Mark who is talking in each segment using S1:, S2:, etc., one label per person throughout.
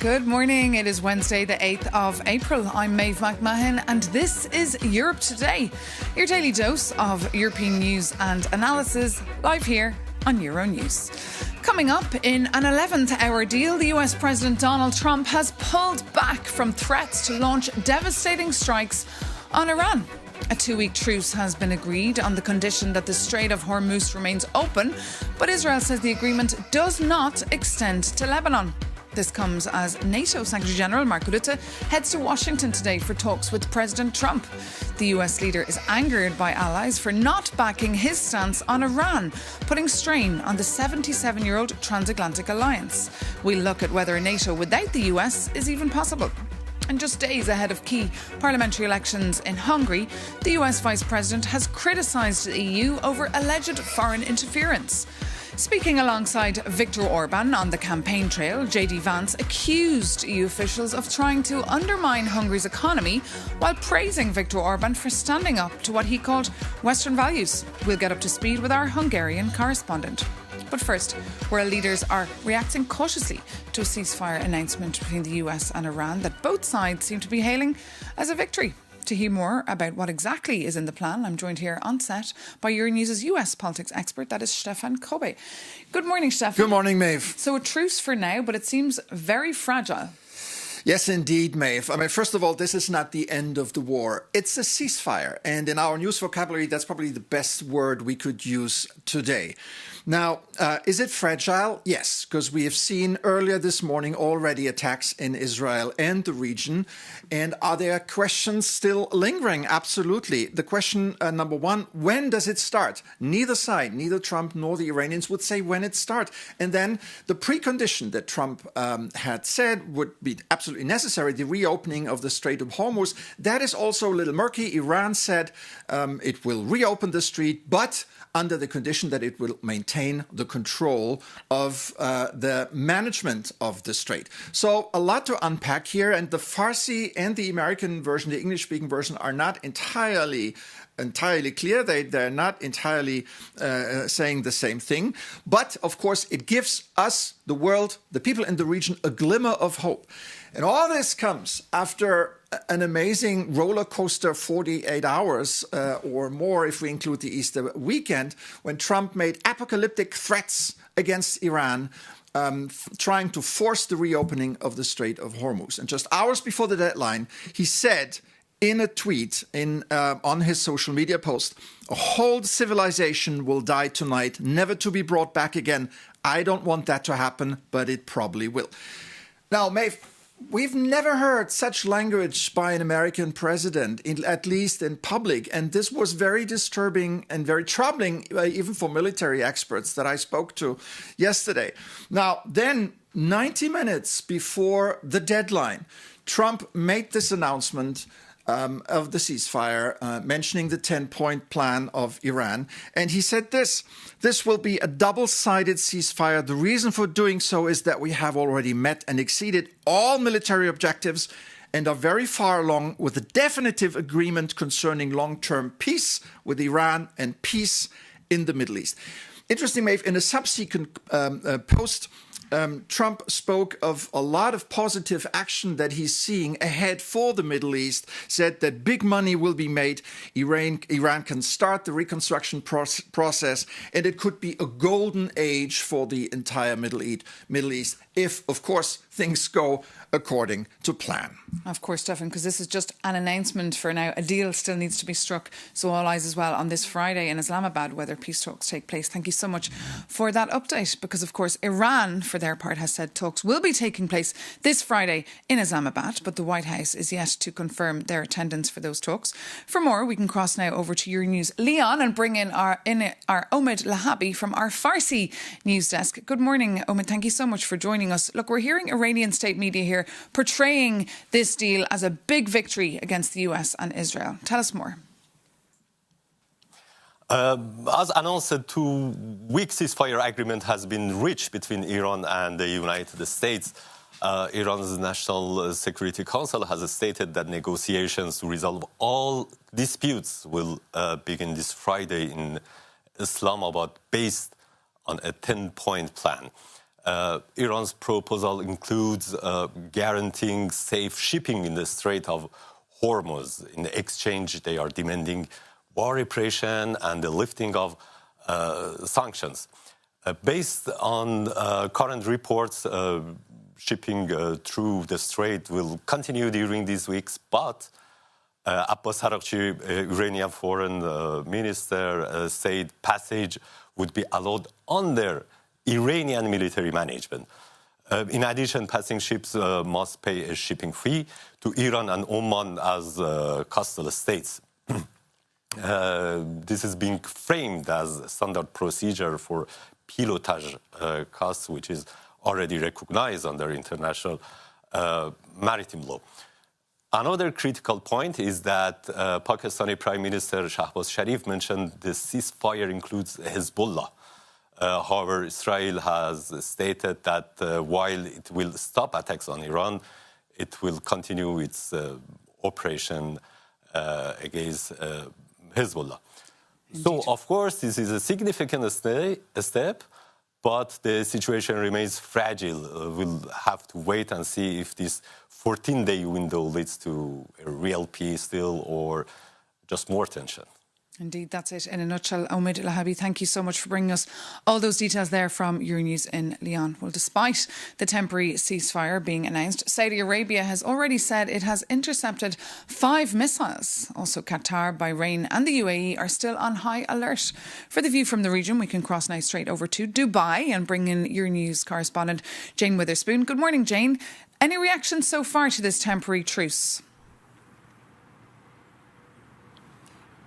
S1: Good morning. It is Wednesday, the 8th of April. I'm Maeve McMahon, and this is Europe Today, your daily dose of European news and analysis, live here on Euronews. Coming up, in an 11th hour deal, the US President Donald Trump has pulled back from threats to launch devastating strikes on Iran. A 2-week truce has been agreed on the condition that the Strait of Hormuz remains open, but Israel says the agreement does not extend to Lebanon. This comes as NATO Secretary-General Mark Rutte heads to Washington today for talks with President Trump. The US leader is angered by allies for not backing his stance on Iran, putting strain on the 77-year-old transatlantic alliance. We'll look at whether NATO without the US is even possible. And just days ahead of key parliamentary elections in Hungary, the US Vice President has criticised the EU over alleged foreign interference. Speaking alongside Viktor Orban on the campaign trail, JD Vance accused EU officials of trying to undermine Hungary's economy while praising Viktor Orban for standing up to what he called Western values. We'll get up to speed with our Hungarian correspondent. But first, world leaders are reacting cautiously to a ceasefire announcement between the US and Iran that both sides seem to be hailing as a victory. To hear more about what exactly is in the plan, I'm joined here on set by Yuroniews's US politics expert, that is Stefan Kobe. Good morning, Stefan.
S2: Good morning, Maeve.
S1: So a truce for now, but it seems very fragile.
S2: Yes, indeed, Maeve. I mean, first of all, this is not the end of the war. It's a ceasefire. And in our news vocabulary, that's probably the best word we could use today. Now, is it fragile? Yes, because we have seen earlier this morning already attacks in Israel and the region. And are there questions still lingering? Absolutely. The question number one, when does it start? Neither side, neither Trump nor the Iranians would say when it starts. And then the precondition that Trump had said would be absolutely necessary, the reopening of the Strait of Hormuz, that is also a little murky. Iran said it will reopen the strait, but under the condition that it will maintain the control of the management of the strait. So a lot to unpack here, and the Farsi and the American version, the English-speaking version, are not entirely clear. They're not entirely saying the same thing. But, of course, it gives us, the world, the people in the region, a glimmer of hope. And all this comes after an amazing roller coaster 48 hours or more if we include the Easter weekend, when Trump made apocalyptic threats against Iran, trying to force the reopening of the Strait of Hormuz. And just hours before the deadline, he said in a tweet on his social media post, "A whole civilization will die tonight, never to be brought back again. I don't want that to happen, but it probably will." Now, Maeve, we've never heard such language by an American president, at least in public. And this was very disturbing and very troubling, even for military experts that I spoke to yesterday. Now, then, 90 minutes before the deadline, Trump made this announcement of the ceasefire, mentioning the 10-point plan of Iran. And he said this will be a double-sided ceasefire. The reason for doing so is that we have already met and exceeded all military objectives and are very far along with a definitive agreement concerning long-term peace with Iran and peace in the Middle East. Interesting, Maeve, in a subsequent post, Trump spoke of a lot of positive action that he's seeing ahead for the Middle East, said that big money will be made, Iran can start the reconstruction process, and it could be a golden age for the entire Middle East if, of course, things go according to plan.
S1: Of course, Stefan, because this is just an announcement for now. A deal still needs to be struck. So all eyes as well on this Friday in Islamabad, whether peace talks take place. Thank you so much for that update, because, of course, Iran, for their part, has said talks will be taking place this Friday in Islamabad, but the White House is yet to confirm their attendance for those talks. For more, we can cross now over to Euronews Leon and bring in our Omid Lahabi from our Farsi news desk. Good morning, Omid. Thank you so much for joining us. Look, we're hearing Iranian state media here portraying this deal as a big victory against the US and Israel. Tell us more.
S3: As announced, a 2-week ceasefire agreement has been reached between Iran and the United States. Iran's National Security Council has stated that negotiations to resolve all disputes will begin this Friday in Islamabad based on a 10-point plan. Iran's proposal includes guaranteeing safe shipping in the Strait of Hurmuz. In exchange, they are demanding war repression and the lifting of sanctions. Based on current reports, shipping through the strait will continue during these weeks, but Abbas Araghchi, Iranian foreign minister, said passage would be allowed under Iranian military management. In addition, passing ships must pay a shipping fee to Iran and Oman as coastal states. This is being framed as a standard procedure for pilotage costs, which is already recognized under international maritime law. Another critical point is that Pakistani Prime Minister Shahbaz Sharif mentioned the ceasefire includes Hezbollah. However, Israel has stated that while it will stop attacks on Iran, it will continue its operation against Hezbollah.
S1: Indeed.
S3: So, of course, this is a significant step, but the situation remains fragile. We'll have to wait and see if this 14-day window leads to a real peace deal or just more tension.
S1: Indeed, that's it in a nutshell. Omid Lahabi, thank you so much for bringing us all those details there from Yuronius in Lyon. Well, despite the temporary ceasefire being announced, Saudi Arabia has already said it has intercepted 5 missiles. Also, Qatar, Bahrain and the UAE are still on high alert. For the view from the region, we can cross now straight over to Dubai and bring in Yuronius correspondent Jane Witherspoon. Good morning, Jane. Any reactions so far to this temporary truce?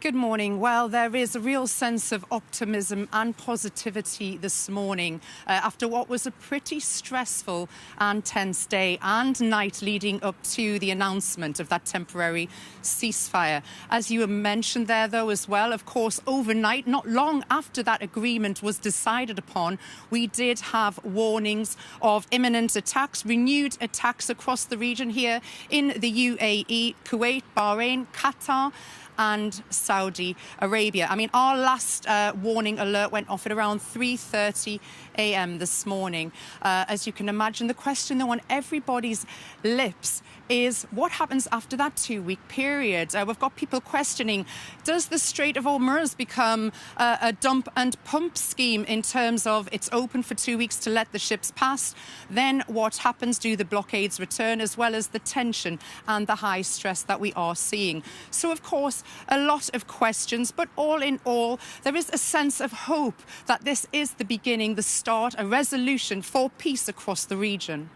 S4: Good morning. Well, there is a real sense of optimism and positivity this morning after what was a pretty stressful and tense day and night leading up to the announcement of that temporary ceasefire. As you mentioned there, though, as well, of course, overnight, not long after that agreement was decided upon, we did have warnings of imminent attacks, renewed attacks across the region here in the UAE, Kuwait, Bahrain, Qatar and Saudi Arabia. I mean, our last warning alert went off at around 3:30 a.m. this morning. As you can imagine, the question, though, on everybody's lips is what happens after that 2-week period? We've got people questioning, does the Strait of Hormuz become a dump and pump scheme in terms of it's open for 2 weeks to let the ships pass? Then what happens? Do the blockades return, as well as the tension and the high stress that we are seeing? So, of course, a lot of questions, but all in all, there is a sense of hope that this is the beginning, the start, a resolution for peace across the region.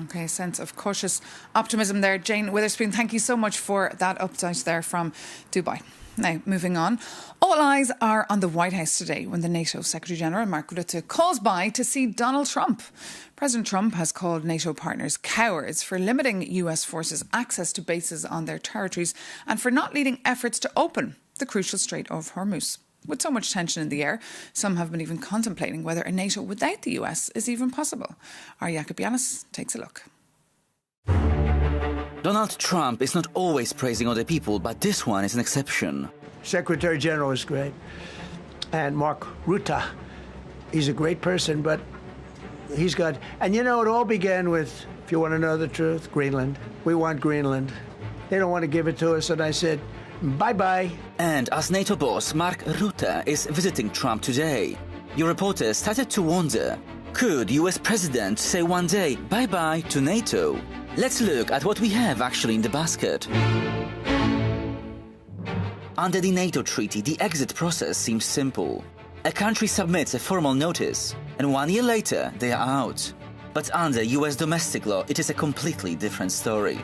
S1: OK, a sense of cautious optimism there. Jane Witherspoon, thank you so much for that update there from Dubai. Now, moving on. All eyes are on the White House today when the NATO Secretary-General, Mark Rutte, calls by to see Donald Trump. President Trump has called NATO partners cowards for limiting US forces' access to bases on their territories and for not leading efforts to open the crucial Strait of Hormuz. With so much tension in the air, some have been even contemplating whether a NATO without the US is even possible. Our Yakubianis takes a look.
S5: Donald Trump is not always praising other people, but this one is an exception.
S6: Secretary General is great. And Mark Rutte, he's a great person, but he's got... And you know, it all began with, if you want to know the truth, Greenland. We want Greenland. They don't want to give it to us, and I said, bye-bye.
S5: And as NATO boss, Mark Rutte is visiting Trump today. Your reporters started to wonder, could US President say one day bye-bye to NATO? Let's look at what we have actually in the basket. Under the NATO treaty, the exit process seems simple. A country submits a formal notice, and 1 year later, they are out. But under US domestic law, it is a completely different story.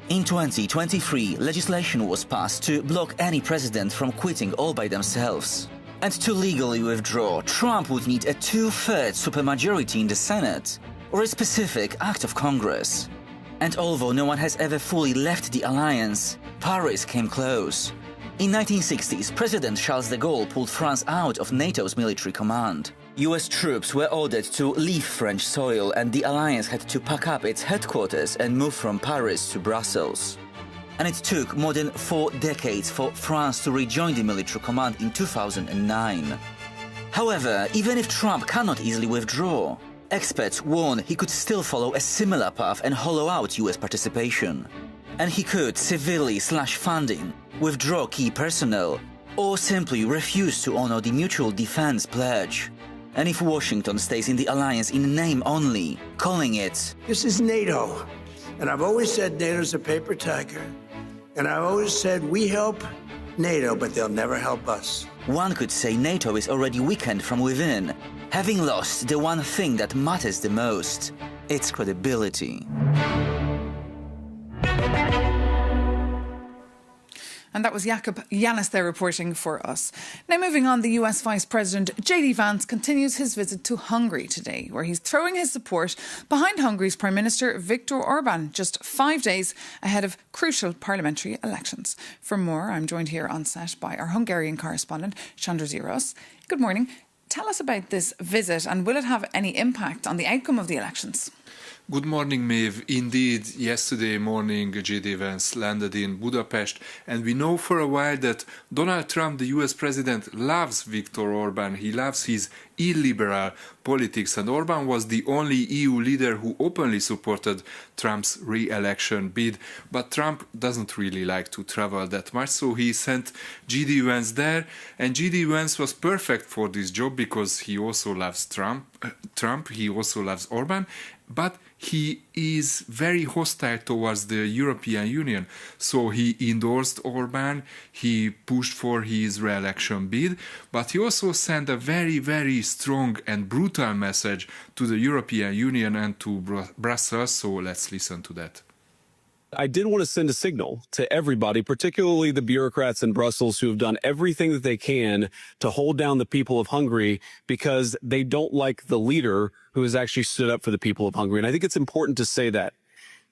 S5: In 2023, legislation was passed to block any president from quitting all by themselves. And to legally withdraw, Trump would need a 2/3 supermajority in the Senate, or a specific act of Congress. And although no one has ever fully left the alliance, Paris came close. In 1960s, President Charles de Gaulle pulled France out of NATO's military command. US troops were ordered to leave French soil, and the alliance had to pack up its headquarters and move from Paris to Brussels. And it took more than 4 decades for France to rejoin the military command in 2009. However, even if Trump cannot easily withdraw, Experts warn he could still follow a similar path and hollow out US participation. And he could severely slash funding, withdraw key personnel, or simply refuse to honor the mutual defense pledge. And if Washington stays in the alliance in name only, calling it...
S6: This is NATO. And I've always said NATO's a paper tiger. And I've always said we help NATO, but they'll never help us.
S5: One could say NATO is already weakened from within, having lost the one thing that matters the most, its credibility.
S1: And that was Jakob Yanis there reporting for us. Now moving on, the US Vice President J.D. Vance continues his visit to Hungary today, where he's throwing his support behind Hungary's Prime Minister Viktor Orban, just 5 days ahead of crucial parliamentary elections. For more, I'm joined here on set by our Hungarian correspondent, Sándor Zsiros. Good morning. Tell us about this visit and will it have any impact on the outcome of the elections?
S7: Good morning, Maeve. Indeed, yesterday morning, J.D. Vance landed in Budapest, and we know for a while that Donald Trump, the US president, loves Viktor Orban. He loves his illiberal politics, and Orban was the only EU leader who openly supported Trump's re-election bid. But Trump doesn't really like to travel that much, so he sent J.D. Vance there, and J.D. Vance was perfect for this job because he also loves Trump, he also loves Orban, but he is very hostile towards the European Union. So he endorsed Orban, he pushed for his re-election bid, but he also sent a very, very strong and brutal message to the European Union and to Brussels. So let's listen to that.
S8: I did want to send a signal to everybody, particularly the bureaucrats in Brussels who have done everything that they can to hold down the people of Hungary because they don't like the leader who has actually stood up for the people of Hungary. And I think it's important to say that.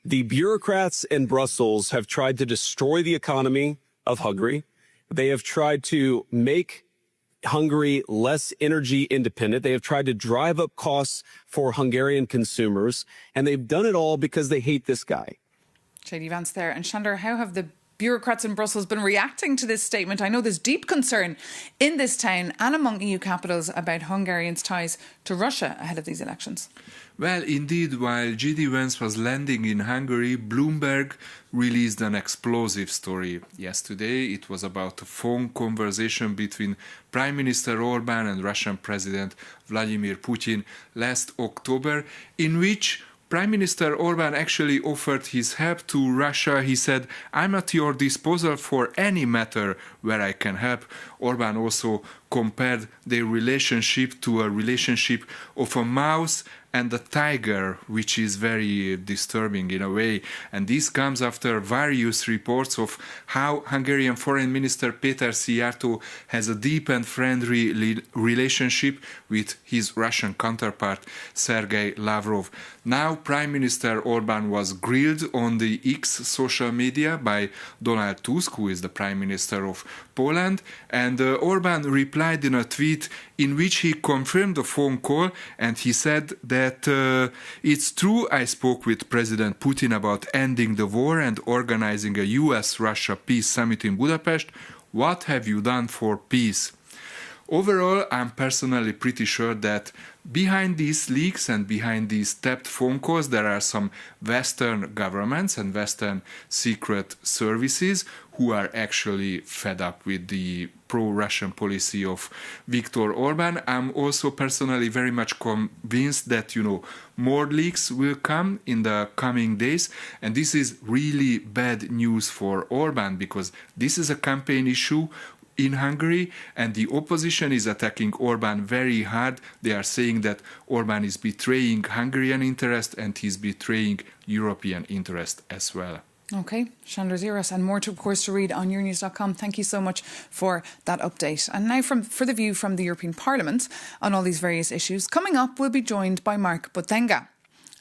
S8: The bureaucrats in Brussels have tried to destroy the economy of Hungary. They have tried to make Hungary less energy independent. They have tried to drive up costs for Hungarian consumers. And they've done it all because they hate this guy.
S1: J.D. Vance there. And Sándor, how have the bureaucrats in Brussels been reacting to this statement? I know there's deep concern in this town and among EU capitals about Hungarians' ties to Russia ahead of these elections.
S7: Well, indeed, while J.D. Vance was landing in Hungary, Bloomberg released an explosive story yesterday. It was about a phone conversation between Prime Minister Orban and Russian President Vladimir Putin last October, in which Prime Minister Orban actually offered his help to Russia. He said, "I'm at your disposal for any matter where I can help." Orban also compared their relationship to a relationship of a mouse and a tiger, which is very disturbing in a way. And this comes after various reports of how Hungarian Foreign Minister Péter Szijjártó has a deep and friendly relationship with his Russian counterpart, Sergei Lavrov. Now, Prime Minister Orban was grilled on the X social media by Donald Tusk, who is the Prime Minister of Poland, and Orban replied in a tweet in which he confirmed the phone call, and he said that it's true, I spoke with President Putin about ending the war and organizing a US-Russia peace summit in Budapest. What have you done for peace? Overall, I'm personally pretty sure that behind these leaks and behind these tapped phone calls, there are some Western governments and Western secret services who are actually fed up with the pro-Russian policy of Viktor Orban. I'm also personally very much convinced that, more leaks will come in the coming days. And this is really bad news for Orban because this is a campaign issue in Hungary, and the opposition is attacking Orban very hard. They are saying that Orban is betraying Hungarian interest and he's betraying European interest as well.
S1: Okay, Sándor Zsiros, and more, of course, to read on Euronews.com. Thank you so much for that update. And now for the view from the European Parliament on all these various issues. Coming up, we'll be joined by Mark Botenga,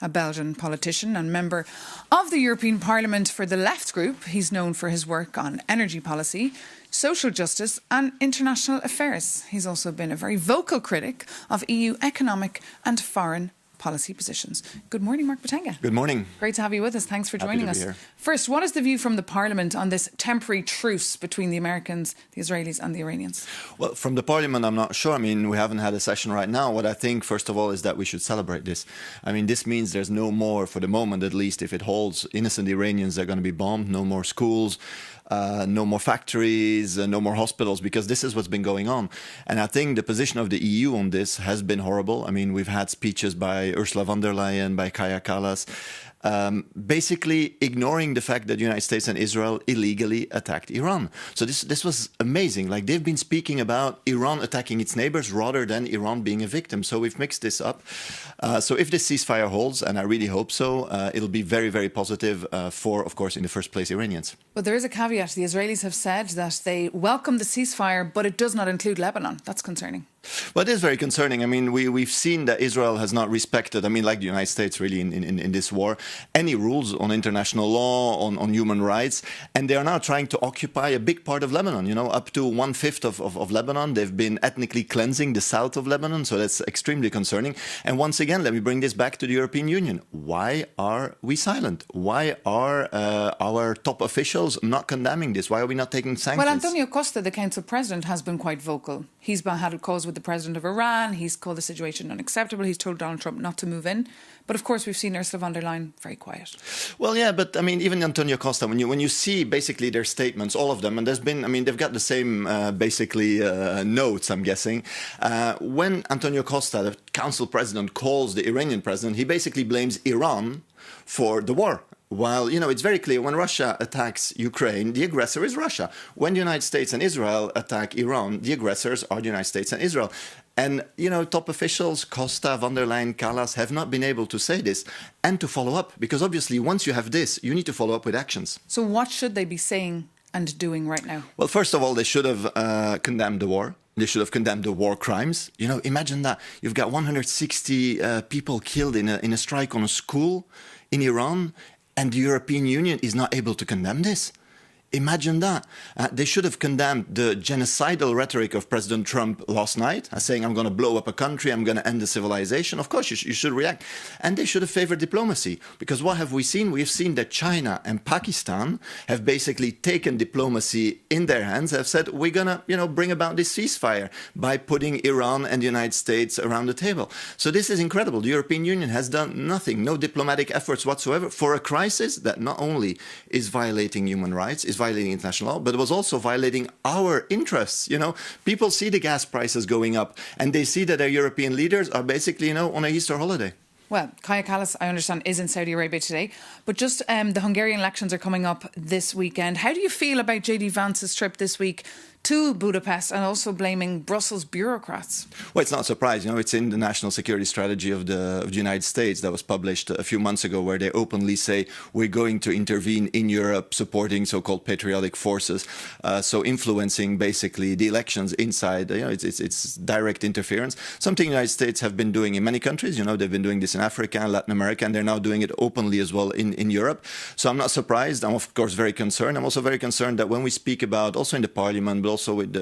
S1: a Belgian politician and member of the European Parliament for the Left Group. He's known for his work on energy policy, social justice and international affairs. He's also been a very vocal critic of EU economic and foreign policy positions. Good morning, Mark Tenge.
S2: Good morning.
S1: Great to have you with us. Thanks for joining us.
S2: Here.
S1: First, what is the view from the Parliament on this temporary truce between the Americans, the Israelis and the Iranians?
S2: Well, from the Parliament, I'm not sure. I mean, we haven't had a session right now. What I think, first of all, is that we should celebrate this. I mean, this means there's no more, for the moment at least, if it holds, innocent Iranians are going to be bombed, no more schools. No more factories, no more hospitals, because this is what's been going on. And I think the position of the EU on this has been horrible. I mean, we've had speeches by Ursula von der Leyen, by Kaja Kallas, basically ignoring the fact that the United States and Israel illegally attacked Iran. So this was amazing. Like, they've been speaking about Iran attacking its neighbors rather than Iran being a victim. So we've mixed this up. So if this ceasefire holds, and I really hope so, it'll be very, very positive for, of course, in the first place, Iranians.
S1: But there is a caveat. The Israelis have said that they welcome the ceasefire, but it does not include Lebanon. That's concerning.
S2: Well, it is very concerning. I mean, we've seen that Israel has not respected, I mean, like the United States really in this war, any rules on international law, on human rights. And they are now trying to occupy a big part of Lebanon, you know, up to 1/5 of Lebanon. They've been ethnically cleansing the south of Lebanon. So that's extremely concerning. And once again, let me bring this back to the European Union. Why are we silent? Why are our top officials not condemning this? Why are we not taking sanctions?
S1: Well, Antonio Costa, the Council President, has been quite vocal. He's had calls with the President of Iran. He's called the situation unacceptable. He's told Donald Trump not to move in. But of course, we've seen Ursula von der Leyen very quiet.
S2: Well, yeah, but I mean, even Antonio Costa, when you see basically their statements, all of them, and there's been, I mean, they've got the same notes, I'm guessing. When Antonio Costa, the Council President, calls the Iranian president, he basically blames Iran for the war. While, you know, it's very clear when Russia attacks Ukraine, the aggressor is Russia. When the United States and Israel attack Iran, the aggressors are the United States and Israel. And, you know, top officials, Costa, von der Leyen, Kallas, have not been able to say this and to follow up. Because obviously, once you have this, you need to follow up with actions.
S1: So what should they be saying and doing right now?
S2: Well, first of all, they should have condemned the war. They should have condemned the war crimes. You know, imagine that. You've got 160 people killed in a strike on a school in Iran, and the European Union is not able to condemn this. Imagine that. They should have condemned the genocidal rhetoric of President Trump last night, saying, I'm going to blow up a country, I'm going to end the civilization. Of course, you should react. And they should have favored diplomacy. Because what have we seen? We have seen that China and Pakistan have basically taken diplomacy in their hands, have said, we're going to, you know, bring about this ceasefire by putting Iran and the United States around the table. So this is incredible. The European Union has done nothing, no diplomatic efforts whatsoever for a crisis that not only is violating human rights, is violating international law, but it was also violating our interests. You know, people see the gas prices going up and they see that our European leaders are basically, you know, on a Easter holiday.
S1: Well, Kaja Kallas, I understand, is in Saudi Arabia today. But just the Hungarian elections are coming up this weekend. How do you feel about JD Vance's trip this week to Budapest and also blaming Brussels bureaucrats?
S2: Well, it's not a surprise. You know, it's in the national security strategy of the United States that was published a few months ago, where they openly say we're going to intervene in Europe, supporting so-called patriotic forces, so influencing basically the elections inside. You know, it's direct interference. Something the United States have been doing in many countries. You know, they've been doing this in Africa and Latin America, and they're now doing it openly as well in Europe. So I'm not surprised. I'm of course very concerned. I'm also very concerned that when we speak about, also in the Parliament, but also with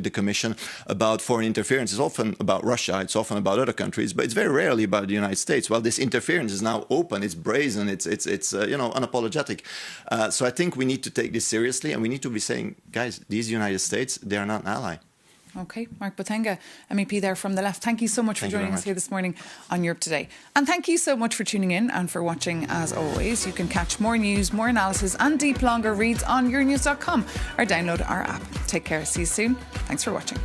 S2: the Commission, about foreign interference, it's often about Russia, it's often about other countries, but it's very rarely about the United States. Well, this interference is now open, it's brazen, it's you know, unapologetic. So I think we need to take this seriously, and we need to be saying, guys, these United States, they are not an ally.
S1: OK, Mark Tenge, MEP there from the left. Thank you so much for joining us here this morning on Europe Today. And thank you so much for tuning in and for watching as always. You can catch more news, more analysis and deep, longer reads on Yoronews.com or download our app. Take care. See you soon. Thanks for watching.